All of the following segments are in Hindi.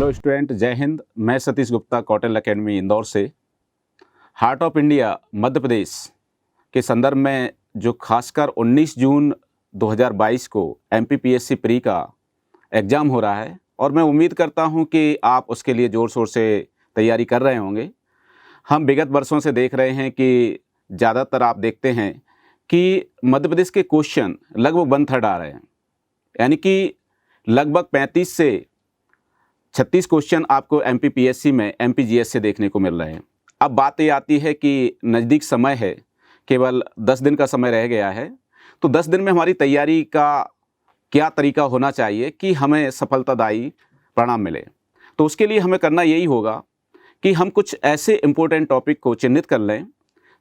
हेलो स्टूडेंट, जय हिंद। मैं सतीश गुप्ता, कौटिल्य एकेडमी इंदौर से। Heart of India Madhya Pradesh के संदर्भ में जो खासकर 19 जून 2022 को एमपीपीएससी प्री का एग्ज़ाम हो रहा है और मैं उम्मीद करता हूं कि आप उसके लिए ज़ोर शोर से तैयारी कर रहे होंगे। हम विगत वर्षों से देख रहे हैं कि ज़्यादातर आप देखते हैं कि मध्य प्रदेश के क्वेश्चन लगभग 1/3 आ रहे हैं, यानी कि लगभग 35 से 36 क्वेश्चन आपको एमपीपीएससी में एमपीजीएस से देखने को मिल रहे हैं। अब बात ये आती है कि नज़दीक समय है, केवल 10 दिन का समय रह गया है, तो 10 दिन में हमारी तैयारी का क्या तरीका होना चाहिए कि हमें सफलतादायी परिणाम मिले। तो उसके लिए हमें करना यही होगा कि हम कुछ ऐसे इम्पोर्टेंट टॉपिक को चिन्हित कर लें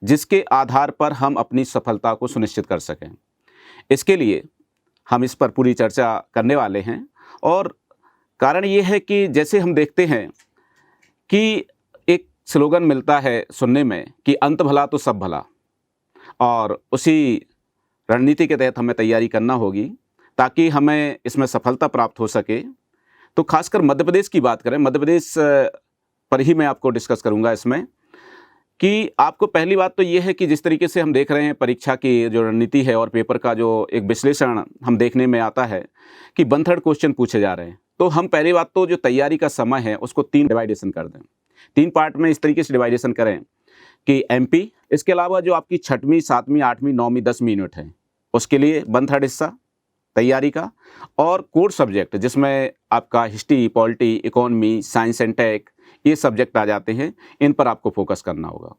जिसके आधार पर हम अपनी सफलता को सुनिश्चित कर सकें। इसके लिए हम इस पर पूरी चर्चा करने वाले हैं और कारण ये है कि जैसे हम देखते हैं कि एक स्लोगन मिलता है सुनने में कि अंत भला तो सब भला, और उसी रणनीति के तहत हमें तैयारी करना होगी ताकि हमें इसमें सफलता प्राप्त हो सके। तो खासकर मध्य प्रदेश की बात करें, मध्य प्रदेश पर ही मैं आपको डिस्कस करूंगा इसमें कि आपको पहली बात तो ये है कि जिस तरीके से हम देख रहे हैं परीक्षा की जो रणनीति है और पेपर का जो एक विश्लेषण हम देखने में आता है कि 1/3 क्वेश्चन पूछे जा रहे हैं। तो हम पहली बात तो जो तैयारी का समय है उसको 3 डिवाइडेशन कर दें, 3 पार्ट में इस तरीके से डिवाइडेशन करें कि एमपी, इसके अलावा जो आपकी 6वीं 7वीं 8वीं 9वीं 10वीं यूनिट है उसके लिए 1/3 हिस्सा तैयारी का, और कोर सब्जेक्ट जिसमें आपका history, polity, economy, science and tech ये सब्जेक्ट आ जाते हैं, इन पर आपको फोकस करना होगा।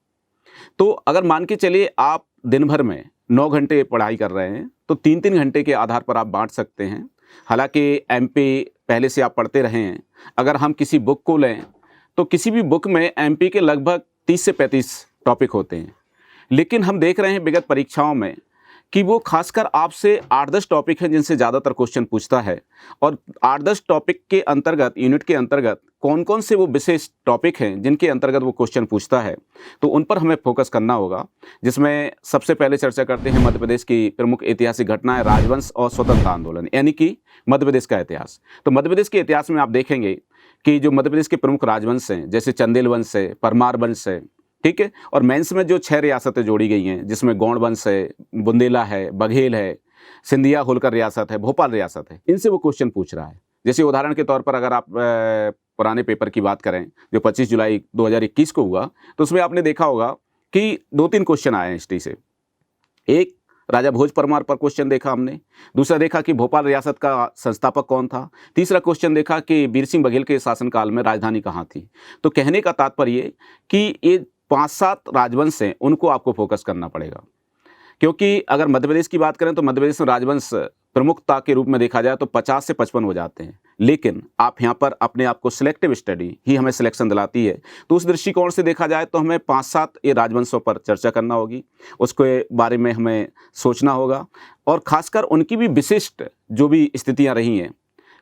तो अगर मान के चलिए आप दिन भर में 9 घंटे पढ़ाई कर रहे हैं तो 3-3 घंटे के आधार पर आप बांट सकते हैं। हालांकि एमपी पहले से आप पढ़ते रहे हैं, अगर हम किसी बुक को लें तो किसी भी बुक में एमपी के लगभग 30 से 35 टॉपिक होते हैं, लेकिन हम देख रहे हैं विगत परीक्षाओं में कि वो खासकर आपसे 8-10 टॉपिक हैं जिनसे ज़्यादातर क्वेश्चन पूछता है, और 8-10 टॉपिक के अंतर्गत, यूनिट के अंतर्गत कौन कौन से वो विशेष टॉपिक हैं जिनके अंतर्गत वो क्वेश्चन पूछता है, तो उन पर हमें फोकस करना होगा। जिसमें सबसे पहले चर्चा करते हैं मध्य प्रदेश की प्रमुख ऐतिहासिक घटनाएं, राजवंश और स्वतंत्रता आंदोलन, यानी कि मध्य प्रदेश का इतिहास। तो मध्य प्रदेश के इतिहास में आप देखेंगे कि जो मध्य प्रदेश के प्रमुख राजवंश हैं जैसे चंदेल वंश है, परमार वंश है, ठीक है, और मेंस में जो 6 रियासतें जोड़ी गई हैं जिसमें गौड़ वंश है, बुंदेला है, बघेल है, सिंधिया होलकर रियासत है, भोपाल रियासत है, इनसे वो क्वेश्चन पूछ रहा है। जैसे उदाहरण के तौर पर अगर आप पुराने पेपर की बात करें जो 25 जुलाई 2021 को हुआ, तो उसमें आपने देखा होगा कि 2-3 क्वेश्चन आए हैं हिस्ट्री से। एक राजा भोज परमार पर क्वेश्चन देखा हमने, दूसरा देखा कि भोपाल रियासत का संस्थापक कौन था, तीसरा क्वेश्चन देखा कि वीर सिंह बघेल के शासनकाल में राजधानी कहाँ थी। तो कहने का तात्पर्य कि ये 5-7 राजवंश हैं, उनको आपको फोकस करना पड़ेगा, क्योंकि अगर मध्य प्रदेश की बात करें तो मध्य प्रदेश में राजवंश प्रमुखता के रूप में देखा जाए तो 50 से 55 हो जाते हैं, लेकिन आप यहाँ पर अपने आप को सिलेक्टिव स्टडी ही हमें सिलेक्शन दिलाती है। तो उस दृष्टिकोण से देखा जाए तो हमें 5-7 ये राजवंशों पर चर्चा करना होगी, उसके बारे में हमें सोचना होगा, और खासकर उनकी भी विशिष्ट जो भी स्थितियाँ रही हैं,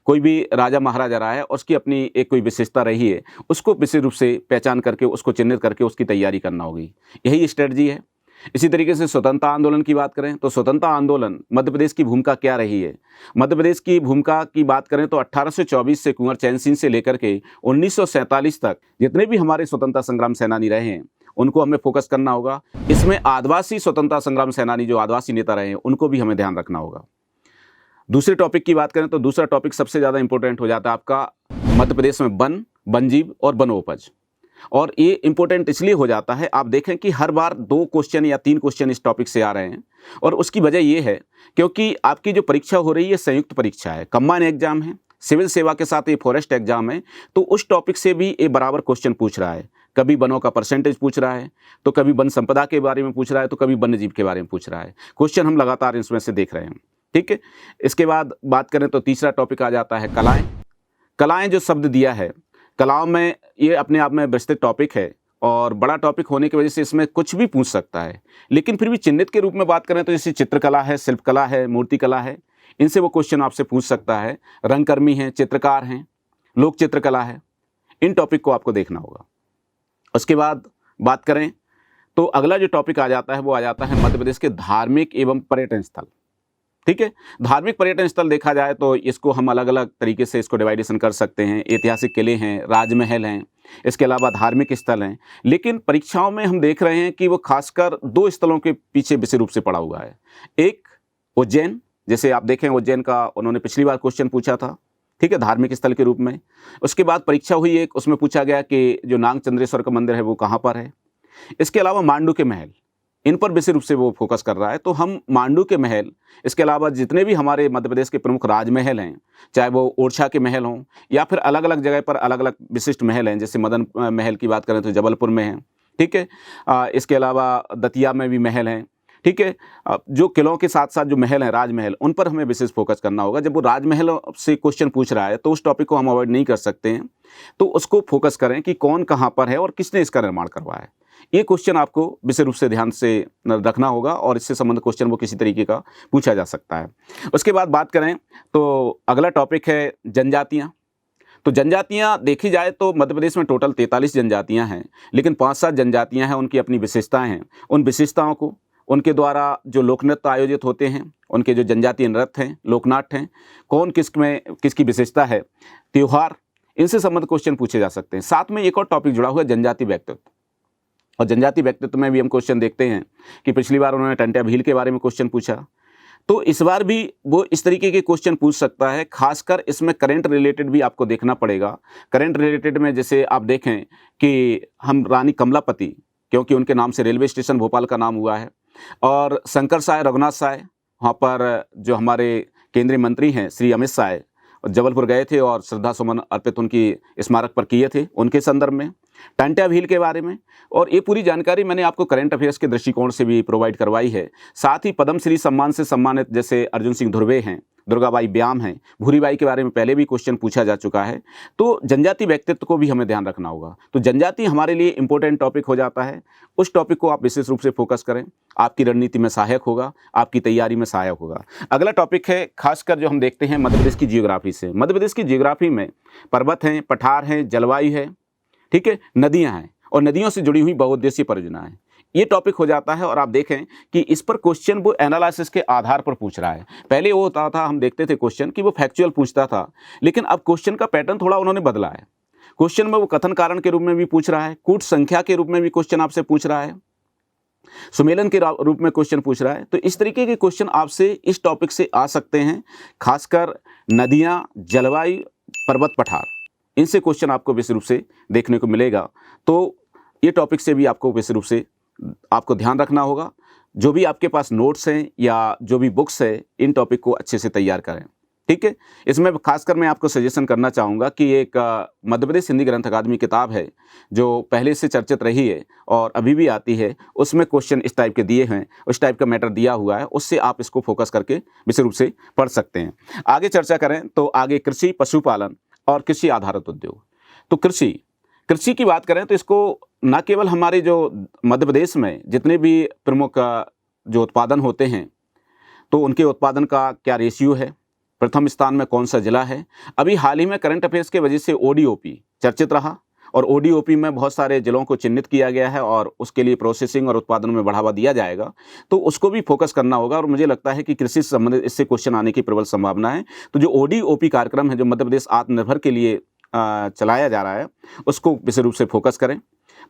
कोई भी राजा महाराजा रहा है उसकी अपनी एक कोई विशेषता रही है, उसको विशेष रूप से पहचान करके उसको चिन्हित करके उसकी तैयारी करना होगी, यही स्ट्रेटजी है। इसी तरीके से स्वतंत्रता आंदोलन की बात करें तो स्वतंत्रता आंदोलन मध्य प्रदेश की भूमिका क्या रही है। मध्य प्रदेश की भूमिका की बात करें तो 1824 से कुंवर चैन सिंह से लेकर के 1947 तक जितने भी हमारे स्वतंत्रता संग्राम सेनानी रहे हैं उनको हमें फोकस करना होगा। इसमें आदिवासी स्वतंत्रता संग्राम सेनानी जो आदिवासी नेता रहे हैं उनको भी हमें ध्यान रखना होगा। दूसरे टॉपिक की बात करें तो दूसरा टॉपिक सबसे ज़्यादा इंपॉर्टेंट हो जाता है आपका मध्य प्रदेश में वन, वनजीव और वनोपज, और ये इंपॉर्टेंट इसलिए हो जाता है, आप देखें कि हर बार 2 क्वेश्चन या 3 क्वेश्चन इस टॉपिक से आ रहे हैं, और उसकी वजह ये है क्योंकि आपकी जो परीक्षा हो रही है संयुक्त परीक्षा है, कंबाइन एग्जाम है, सिविल सेवा के साथ ये फॉरेस्ट एग्जाम है, तो उस टॉपिक से भी ये बराबर क्वेश्चन पूछ रहा है। कभी वनों का परसेंटेज पूछ रहा है, तो कभी वन संपदा के बारे में पूछ रहा है, तो कभी वन्यजीव के बारे में पूछ रहा है। क्वेश्चन हम लगातार इसमें से देख रहे हैं, ठीक है। इसके बाद बात करें तो तीसरा टॉपिक आ जाता है कलाएं। कलाएं जो शब्द दिया है, कलाओं में ये अपने आप में विस्तृत टॉपिक है और बड़ा टॉपिक होने की वजह से इसमें कुछ भी पूछ सकता है, लेकिन फिर भी चिन्हित के रूप में बात करें तो जैसे चित्रकला है, शिल्पकला है, मूर्तिकला है, इनसे वो क्वेश्चन आपसे पूछ सकता है। रंगकर्मी हैं, चित्रकार हैं, लोक चित्रकला है, इन टॉपिक को आपको देखना होगा। उसके बाद बात करें तो अगला जो टॉपिक आ जाता है वो आ जाता है मध्य प्रदेश के धार्मिक एवं पर्यटन स्थल। ठीक है। धार्मिक पर्यटन स्थल देखा जाए तो इसको हम अलग अलग तरीके से इसको डिवाइडेशन कर सकते हैं। ऐतिहासिक किले हैं, राजमहल हैं, इसके अलावा धार्मिक स्थल हैं। लेकिन परीक्षाओं में हम देख रहे हैं कि वो खासकर दो स्थलों के पीछे विशेष रूप से पड़ा हुआ है। एक उज्जैन, जैसे आप देखें उज्जैन का उन्होंने पिछली बार क्वेश्चन पूछा था, ठीक है, धार्मिक स्थल के रूप में। उसके बाद परीक्षा हुई एक, उसमें पूछा गया कि जो नाग चंद्रेश्वर का मंदिर है वो कहाँ पर है। इसके अलावा मांडू के महल, इन पर विशेष रूप से वो फोकस कर रहा है। तो हम मांडू के महल, इसके अलावा जितने भी हमारे मध्य प्रदेश के प्रमुख राजमहल हैं, चाहे वो ओरछा के महल हों या फिर अलग अलग जगह पर अलग अलग विशिष्ट महल हैं, जैसे मदन महल की बात करें तो जबलपुर में है, ठीक है। इसके अलावा दतिया में भी महल हैं, ठीक है। जो किलों के साथ साथ जो महल हैं, राजमहल, उन पर हमें विशेष फोकस करना होगा। जब वो राजमहल से क्वेश्चन पूछ रहा है तो उस टॉपिक को हम अवॉइड नहीं कर सकते हैं। तो उसको फोकस करें कि कौन कहाँ पर है और किसने इसका निर्माण करवाया है। ये क्वेश्चन आपको विशेष रूप से ध्यान से रखना होगा और इससे संबंधित क्वेश्चन वो किसी तरीके का पूछा जा सकता है। उसके बाद बात करें तो अगला टॉपिक है जनजातियाँ। तो जनजातियाँ देखी जाए तो मध्य प्रदेश में टोटल 43 जनजातियाँ हैं, लेकिन 5-7 जनजातियाँ हैं, उनकी अपनी विशेषताएँ हैं। उन विशेषताओं को, उनके द्वारा जो लोक नृत्य आयोजित होते हैं, उनके जो जनजातीय नृत्य हैं, लोकनाट्य हैं, कौन किस में किसकी विशेषता है, त्यौहार, इनसे संबंधित क्वेश्चन पूछे जा सकते हैं। साथ में एक और टॉपिक जुड़ा हुआ है जनजाति व्यक्तित्व। और जनजाति व्यक्तित्व में भी हम क्वेश्चन देखते हैं कि पिछली बार उन्होंने टंट्या भील के बारे में क्वेश्चन पूछा, तो इस बार भी वो इस तरीके के क्वेश्चन पूछ सकता है। खासकर इसमें करंट रिलेटेड भी आपको देखना पड़ेगा। करंट रिलेटेड में जैसे आप देखें कि हम रानी कमलापति, क्योंकि उनके नाम से रेलवे स्टेशन भोपाल का नाम हुआ है, और शंकर साय रघुनाथ साय, वहाँ पर जो हमारे केंद्रीय मंत्री हैं श्री अमित शाह, जबलपुर गए थे और श्रद्धा सुमन अर्पित उनकी स्मारक पर किए थे, उनके संदर्भ में, टंट्या भील के बारे में। और ये पूरी जानकारी मैंने आपको करंट अफेयर्स के दृष्टिकोण से भी प्रोवाइड करवाई है। साथ ही पद्मश्री सम्मान से सम्मानित जैसे अर्जुन सिंह धुर्वे हैं, दुर्गाबाई ब्याम हैं, भूरीबाई के बारे में पहले भी क्वेश्चन पूछा जा चुका है। तो जनजाति व्यक्तित्व को भी हमें ध्यान रखना होगा। तो जनजाति हमारे लिए इंपॉर्टेंट टॉपिक हो जाता है। उस टॉपिक को आप विशेष रूप से फोकस करें, आपकी रणनीति में सहायक होगा, आपकी तैयारी में सहायक होगा। अगला टॉपिक है खासकर जो हम देखते हैं मध्य प्रदेश की जियोग्राफी से। मध्य प्रदेश की जियोग्राफी में पर्वत हैं, पठार हैं, जलवायु है, ठीक है, नदियाँ हैं और नदियों से जुड़ी हुई बहुउद्देशीय परियोजना है। ये टॉपिक हो जाता है और आप देखें कि इस पर क्वेश्चन वो एनालिसिस के आधार पर पूछ रहा है। पहले वो होता था, हम देखते थे क्वेश्चन कि वो फैक्चुअल पूछता था, लेकिन अब क्वेश्चन का पैटर्न थोड़ा उन्होंने बदला है। क्वेश्चन में वो कथन कारण के रूप में भी पूछ रहा है, कूट संख्या के रूप में भी क्वेश्चन आपसे पूछ रहा है, सुमेलन के रूप में क्वेश्चन पूछ रहा है। तो इस तरीके के क्वेश्चन आपसे इस टॉपिक से आ सकते हैं। खासकर नदियाँ, जलवायु, पर्वत, पठार, इनसे क्वेश्चन आपको विशेष रूप से देखने को मिलेगा। तो ये टॉपिक से भी आपको विशेष रूप से आपको ध्यान रखना होगा। जो भी आपके पास नोट्स हैं या जो भी बुक्स है, इन टॉपिक को अच्छे से तैयार करें, ठीक है। इसमें खासकर मैं आपको सजेशन करना चाहूँगा कि एक मध्य प्रदेश हिंदी ग्रंथ अकादमी किताब है जो पहले से चर्चित रही है और अभी भी आती है। उसमें क्वेश्चन इस टाइप के दिए हैं, उस टाइप का मैटर दिया हुआ है, उससे आप इसको फोकस करके विशेष रूप से पढ़ सकते हैं। आगे चर्चा करें तो आगे कृषि, पशुपालन और कृषि आधारित उद्योग। तो कृषि की बात करें तो इसको न केवल हमारे जो मध्य प्रदेश में जितने भी प्रमुख जो उत्पादन होते हैं तो उनके उत्पादन का क्या रेशियो है, प्रथम स्थान में कौन सा जिला है। अभी हाल ही में करंट अफेयर्स के वजह से ODOP चर्चित रहा और ODOP में बहुत सारे जिलों को चिन्हित किया गया है और उसके लिए प्रोसेसिंग और उत्पादन में बढ़ावा दिया जाएगा, तो उसको भी फोकस करना होगा। और मुझे लगता है कि कृषि से संबंधित इससे क्वेश्चन आने की प्रबल संभावना है। तो जो ODOP कार्यक्रम है जो मध्य प्रदेश आत्मनिर्भर के लिए चलाया जा रहा है, उसको विशेष रूप से फोकस करें।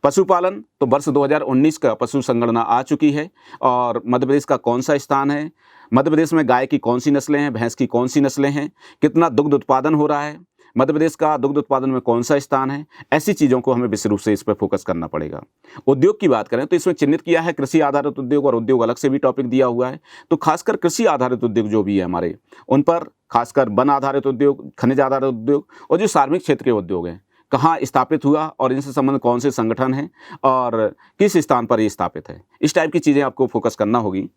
पशुपालन तो वर्ष 2019 का पशु संगणना आ चुकी है और मध्य प्रदेश का कौन सा स्थान है, मध्य प्रदेश में गाय की कौन सी नस्लें हैं, भैंस की कौन सी नस्लें हैं, कितना दुग्ध उत्पादन हो रहा है, मध्य प्रदेश का दुग्ध उत्पादन में कौन सा स्थान है, ऐसी चीज़ों को हमें विशेष रूप से इस पर फोकस करना पड़ेगा। उद्योग की बात करें तो इसमें चिन्हित किया है कृषि आधारित उद्योग और उद्योग अलग से भी टॉपिक दिया हुआ है। तो खासकर कृषि आधारित उद्योग जो भी है हमारे, उन पर खासकर वन आधारित उद्योग, खनिज आधारित उद्योग और जो सार्वजनिक क्षेत्र के उद्योग हैं, कहाँ स्थापित हुआ और इनसे संबंधित कौन से संगठन हैं और किस स्थान पर ये स्थापित है, इस टाइप की चीज़ें आपको फोकस करना होगी।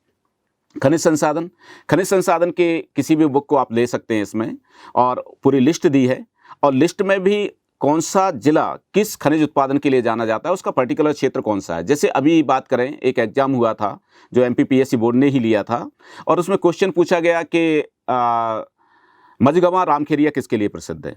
खनिज संसाधन के किसी भी बुक को आप ले सकते हैं इसमें, और पूरी लिस्ट दी है और लिस्ट में भी कौन सा जिला किस खनिज उत्पादन के लिए जाना जाता है, उसका पर्टिकुलर क्षेत्र कौन सा है। जैसे अभी बात करें, एक एग्जाम हुआ था जो MPPSC बोर्ड ने ही लिया था और उसमें क्वेश्चन पूछा गया कि मझगवां रामखेरिया किसके लिए प्रसिद्ध है,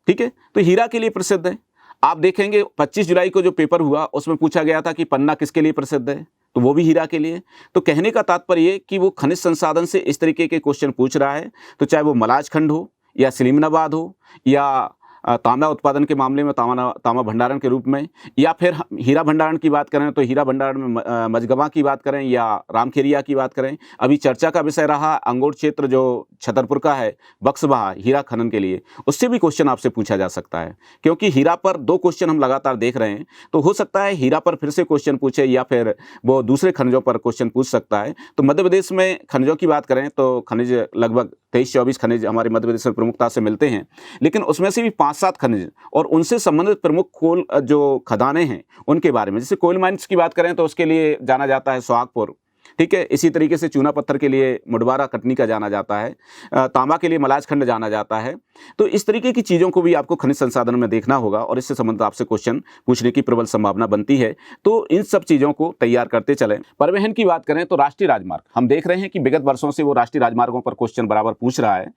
ठीक है, तो हीरा के लिए प्रसिद्ध है। आप देखेंगे 25 जुलाई को जो पेपर हुआ उसमें पूछा गया था कि पन्ना किसके लिए प्रसिद्ध है, तो वो भी हीरा के लिए। तो कहने का तात्पर्य ये कि वो खनिज संसाधन से इस तरीके के क्वेश्चन पूछ रहा है, तो चाहे वो मलाज खंड हो या सलीमनाबाद हो या तांबा उत्पादन के मामले में तांबा भंडारण के रूप में, या फिर हीरा भंडारण की बात करें तो हीरा भंडारण में मझगवां की बात करें या रामखेरिया की बात करें। अभी चर्चा का विषय रहा अंगोट क्षेत्र जो छतरपुर का है, बक्सवाहा हीरा खनन के लिए, उससे भी क्वेश्चन आपसे पूछा जा सकता है, क्योंकि हीरा पर 2 क्वेश्चन हम लगातार देख रहे हैं। तो हो सकता है हीरा पर फिर से क्वेश्चन पूछे या फिर वो दूसरे खनिजों पर क्वेश्चन पूछ सकता है। तो मध्य प्रदेश में खनिजों की बात करें तो खनिज लगभग 23-24 खनिज हमारे मध्य प्रदेश में प्रमुखता से मिलते हैं, लेकिन उसमें से भी 5-7 खनिज और उनसे संबंधित प्रमुख कोल जो खदानें हैं उनके बारे में, जैसे कोल माइंस की बात करें तो उसके लिए जाना जाता है सोहागपुर, ठीक है। इसी तरीके से चूना पत्थर के लिए मुडवारा कटनी का जाना जाता है, तांबा के लिए मलाज खंड जाना जाता है। तो इस तरीके की चीज़ों को भी आपको खनिज संसाधन में देखना होगा और इससे संबंधित आपसे क्वेश्चन पूछने की प्रबल संभावना बनती है। तो इन सब चीज़ों को तैयार करते चलें। परिवहन की बात करें तो राष्ट्रीय राजमार्ग हम देख रहे हैं कि विगत वर्षों से वो राष्ट्रीय राजमार्गों पर क्वेश्चन बराबर पूछ रहा है,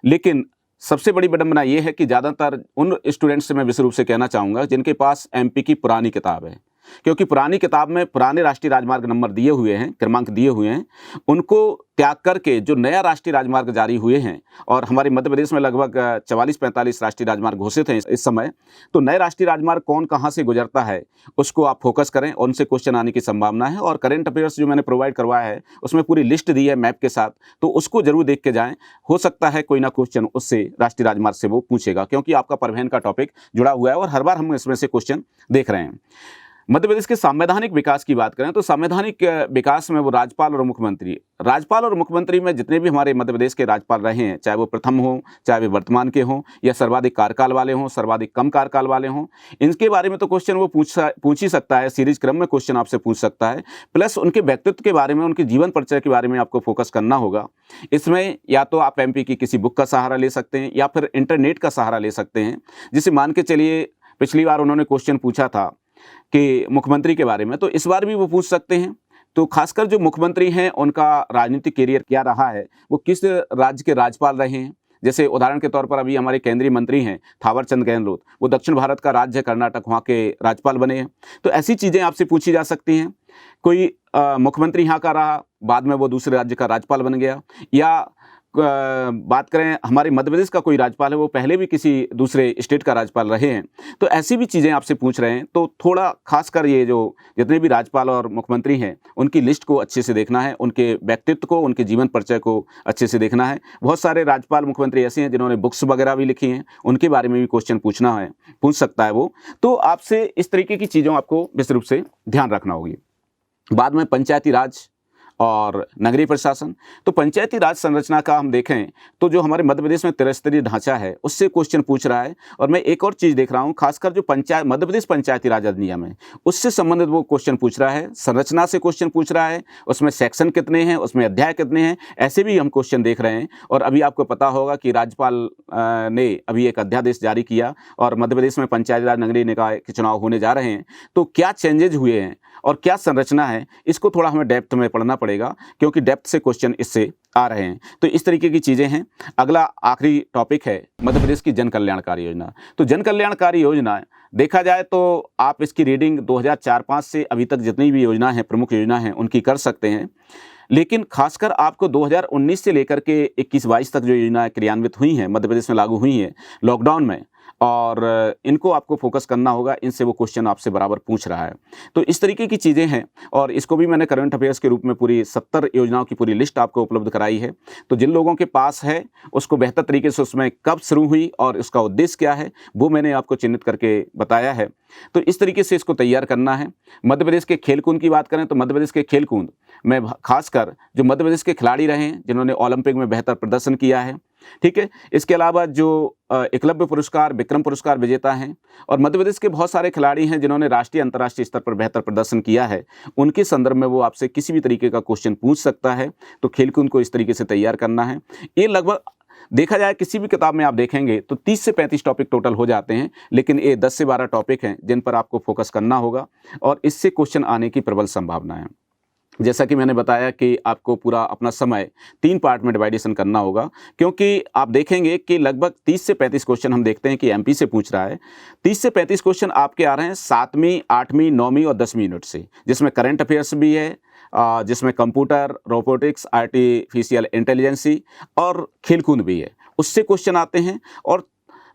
लेकिन सबसे बड़ी विडंबना ये है कि ज़्यादातर उन स्टूडेंट्स से मैं विशेष रूप से कहना चाहूँगा जिनके पास एमपी की पुरानी किताब है, क्योंकि पुरानी किताब में पुराने राष्ट्रीय राजमार्ग नंबर दिए हुए हैं, क्रमांक दिए हुए हैं, उनको त्याग करके जो नया राष्ट्रीय राजमार्ग जारी हुए हैं, और हमारे मध्य प्रदेश में लगभग 44-45 राष्ट्रीय राजमार्ग घोषित हैं इस समय। तो नए राष्ट्रीय राजमार्ग कौन कहाँ से गुजरता है उसको आप फोकस करें, उनसे क्वेश्चन आने की संभावना है। और करंट अफेयर्स जो मैंने प्रोवाइड करवाया है उसमें पूरी लिस्ट दी है मैप के साथ, तो उसको जरूर देख के जाएँ। हो सकता है कोई ना क्वेश्चन उससे राष्ट्रीय राजमार्ग से वो पूछेगा, क्योंकि आपका परिवहन का टॉपिक जुड़ा हुआ है और हर बार हम इसमें से क्वेश्चन देख रहे हैं। मध्य प्रदेश के संवैधानिक विकास की बात करें तो संवैधानिक विकास में वो राज्यपाल और मुख्यमंत्री में जितने भी हमारे मध्य प्रदेश के राज्यपाल रहे हैं, चाहे वो प्रथम हो, चाहे वे वर्तमान के हों, या सर्वाधिक कार्यकाल वाले हों, सर्वाधिक कम कार्यकाल वाले हों, इनके बारे में तो क्वेश्चन वो पूछ ही सकता है, सीरीज क्रम में क्वेश्चन आपसे पूछ सकता है। प्लस उनके व्यक्तित्व के बारे में, उनके जीवन परिचय के बारे में आपको फोकस करना होगा। इसमें या तो आप एमपी की किसी बुक का सहारा ले सकते हैं या फिर इंटरनेट का सहारा ले सकते हैं। जिसे मान के चलिए पिछली बार उन्होंने क्वेश्चन पूछा था कि मुख्यमंत्री के बारे में, तो इस बार भी वो पूछ सकते हैं। तो खासकर जो मुख्यमंत्री हैं उनका राजनीतिक कैरियर क्या रहा है, वो किस राज्य के राज्यपाल रहे हैं। जैसे उदाहरण के तौर पर अभी हमारे केंद्रीय मंत्री हैं थावरचंद गहलोत, वो दक्षिण भारत का राज्य कर्नाटक, वहाँ के राज्यपाल बने हैं। तो ऐसी चीज़ें आपसे पूछी जा सकती हैं। कोई मुख्यमंत्री यहाँ का रहा, बाद में वो दूसरे राज्य का राज्यपाल बन गया, या बात करें हमारे मध्य प्रदेश का कोई राज्यपाल है, वो पहले भी किसी दूसरे स्टेट का राज्यपाल रहे हैं। तो ऐसी भी चीज़ें आपसे पूछ रहे हैं। तो थोड़ा खासकर ये जो जितने भी राज्यपाल और मुख्यमंत्री हैं उनकी लिस्ट को अच्छे से देखना है, उनके व्यक्तित्व को, उनके जीवन परिचय को अच्छे से देखना है। बहुत सारे राज्यपाल मुख्यमंत्री ऐसे हैं जिन्होंने बुक्स वगैरह भी लिखी हैं, उनके बारे में भी क्वेश्चन पूछ सकता है वो। तो आपसे इस तरीके की चीज़ों आपको विशेष रूप से ध्यान रखना होगी। बाद में पंचायती राज और नगरीय प्रशासन, तो पंचायती राज संरचना का हम देखें तो जो हमारे मध्य प्रदेश में त्रिस्तरीय ढांचा है उससे क्वेश्चन पूछ रहा है। और मैं एक और चीज़ देख रहा हूँ, खासकर जो मध्य प्रदेश पंचायती राज अधिनियम है उससे संबंधित वो क्वेश्चन पूछ रहा है, संरचना से क्वेश्चन पूछ रहा है, उसमें सेक्शन कितने हैं, उसमें अध्याय कितने हैं, ऐसे भी हम क्वेश्चन देख रहे हैं। और अभी आपको पता होगा कि राज्यपाल ने अभी एक अध्यादेश जारी किया और मध्य प्रदेश में पंचायती राज नगरीय निकाय के चुनाव होने जा रहे हैं। तो क्या चेंजेज हुए हैं और क्या संरचना है, इसको थोड़ा हमें डेप्थ में पढ़ना पड़ेगा, क्योंकि डेप्थ से क्वेश्चन इससे आ रहे हैं। तो इस तरीके की चीज़ें हैं। अगला आखिरी टॉपिक है मध्य प्रदेश की जन कल्याणकारी योजना। तो जन कल्याणकारी योजना देखा जाए तो आप इसकी रीडिंग 2004-05 से अभी तक जितनी भी योजना है, प्रमुख योजना है, उनकी कर सकते हैं। लेकिन खासकर आपको 2019 से लेकर के 21-22 तक जो योजनाएं क्रियान्वित हुई हैं, मध्य प्रदेश में लागू हुई हैं लॉकडाउन में, और इनको आपको फोकस करना होगा। इनसे वो क्वेश्चन आपसे बराबर पूछ रहा है। तो इस तरीके की चीज़ें हैं, और इसको भी मैंने करंट अफेयर्स के रूप में पूरी 70 योजनाओं की पूरी लिस्ट आपको उपलब्ध कराई है। तो जिन लोगों के पास है उसको बेहतर तरीके से उसमें कब शुरू हुई और उसका उद्देश्य क्या है वो मैंने आपको चिन्हित करके बताया है। तो इस तरीके से इसको तैयार करना है। मध्य प्रदेश के खेलकूद की बात करें तो मध्य प्रदेश के खेलकूद में खासकर जो मध्य प्रदेश के खिलाड़ी रहे हैं जिन्होंने ओलंपिक में बेहतर प्रदर्शन किया है, ठीक है। इसके अलावा जो एकलव्य पुरस्कार, विक्रम पुरस्कार विजेता हैं, और मध्य प्रदेश के बहुत सारे खिलाड़ी हैं जिन्होंने राष्ट्रीय अंतर्राष्ट्रीय स्तर पर बेहतर प्रदर्शन किया है, उनके संदर्भ में वो आपसे किसी भी तरीके का क्वेश्चन पूछ सकता है। तो खेलकूद को इस तरीके से तैयार करना है। ये लगभग देखा जाए किसी भी किताब में आप देखेंगे तो 30 से 35 टॉपिक टोटल हो जाते हैं, लेकिन ये 10 से 12 टॉपिक हैं जिन पर आपको फोकस करना होगा और इससे क्वेश्चन आने की प्रबल संभावना है। जैसा कि मैंने बताया कि आपको पूरा अपना समय 3 पार्ट में डिवाइडेशन करना होगा, क्योंकि आप देखेंगे कि लगभग 30 से 35 क्वेश्चन हम देखते हैं कि एमपी से पूछ रहा है। 30 से 35 क्वेश्चन आपके आ रहे हैं 7वीं, 8वीं, 9वीं और 10वीं यूनिट से, जिसमें करंट अफेयर्स भी है, जिसमें कंप्यूटर, रोबोटिक्स, आर्टिफिशियल इंटेलिजेंसी और खेल-कूद भी है। उससे क्वेश्चन आते हैं और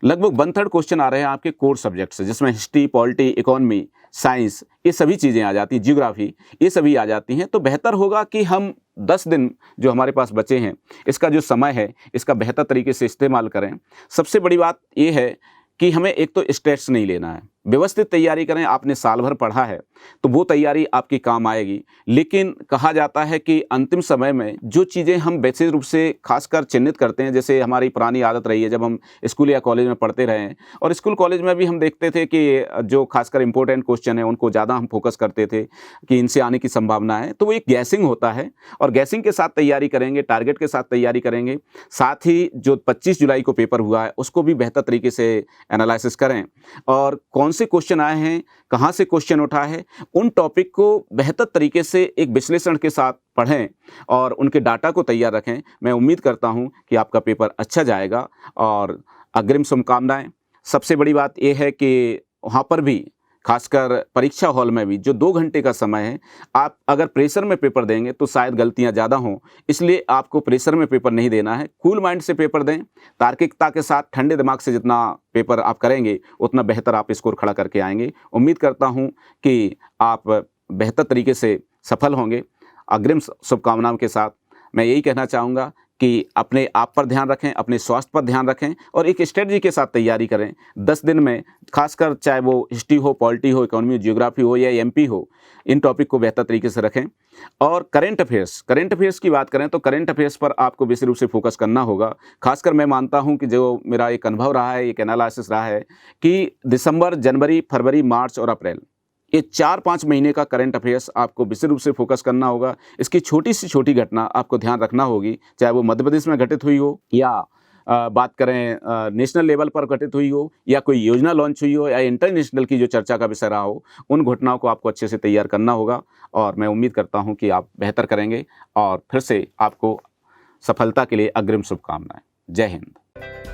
लगभग 1/3 क्वेश्चन आ रहे हैं आपके कोर सब्जेक्ट से, जिसमें हिस्ट्री, पॉलिटी, इकोनॉमी, साइंस, ये सभी चीज़ें आ जाती हैं, ज्योग्राफी, ये सभी आ जाती हैं। तो बेहतर होगा कि हम 10 दिन जो हमारे पास बचे हैं, इसका जो समय है, इसका बेहतर तरीके से इस्तेमाल करें। सबसे बड़ी बात ये है कि हमें एक तो स्ट्रेस नहीं लेना है, व्यवस्थित तैयारी करें। आपने साल भर पढ़ा है, तो वो तैयारी आपकी काम आएगी। लेकिन कहा जाता है कि अंतिम समय में जो चीज़ें हम विशेष रूप से खासकर चिन्हित करते हैं, जैसे हमारी पुरानी आदत रही है जब हम स्कूल या कॉलेज में पढ़ते रहे हैं, और स्कूल कॉलेज में भी हम देखते थे कि जो खासकर इंपॉर्टेंट क्वेश्चन है उनको ज़्यादा हम फोकस करते थे कि इनसे आने की संभावना है। तो वो एक गैसिंग होता है, और गैसिंग के साथ तैयारी करेंगे, टारगेट के साथ तैयारी करेंगे। साथ ही जो 25 जुलाई को पेपर हुआ है उसको भी बेहतर तरीके से एनालिसिस करें, और कौन से क्वेश्चन आए हैं, कहाँ से क्वेश्चन उठा है, उन टॉपिक को बेहतर तरीके से एक विश्लेषण के साथ पढ़ें और उनके डाटा को तैयार रखें। मैं उम्मीद करता हूं कि आपका पेपर अच्छा जाएगा, और अग्रिम शुभकामनाएं। सबसे बड़ी बात यह है कि वहाँ पर भी खासकर परीक्षा हॉल में भी जो 2 घंटे का समय है, आप अगर प्रेशर में पेपर देंगे तो शायद गलतियां ज़्यादा हों, इसलिए आपको प्रेशर में पेपर नहीं देना है। कूल माइंड से पेपर दें, तार्किकता के साथ ठंडे दिमाग से जितना पेपर आप करेंगे उतना बेहतर आप स्कोर खड़ा करके आएंगे। उम्मीद करता हूं कि आप बेहतर तरीके से सफल होंगे। अग्रिम शुभकामनाओं के साथ मैं यही कहना चाहूँगा कि अपने आप पर ध्यान रखें, अपने स्वास्थ्य पर ध्यान रखें, और एक स्ट्रेटजी के साथ तैयारी करें। 10 दिन में खासकर चाहे वो हिस्ट्री हो, पॉलिटी हो, इकोनॉमी, ज्योग्राफी हो या एमपी हो, इन टॉपिक को बेहतर तरीके से रखें। और करंट अफेयर्स की बात करें तो करंट अफेयर्स पर आपको विशेष रूप से फोकस करना होगा। खासकर मैं मानता हूं कि जो मेरा एक अनुभव रहा है, एक एनालिसिस रहा है कि दिसंबर, जनवरी, फरवरी, मार्च और अप्रैल, ये 4-5 महीने का करंट अफेयर्स आपको विशेष रूप से फोकस करना होगा। इसकी छोटी से छोटी घटना आपको ध्यान रखना होगी, चाहे वो मध्य प्रदेश में घटित हुई हो, या बात करें नेशनल लेवल पर घटित हुई हो, या कोई योजना लॉन्च हुई हो, या इंटरनेशनल की जो चर्चा का विषय रहा हो, उन घटनाओं को आपको अच्छे से तैयार करना होगा। और मैं उम्मीद करता हूँ कि आप बेहतर करेंगे, और फिर से आपको सफलता के लिए अग्रिम शुभकामनाएं। जय हिंद।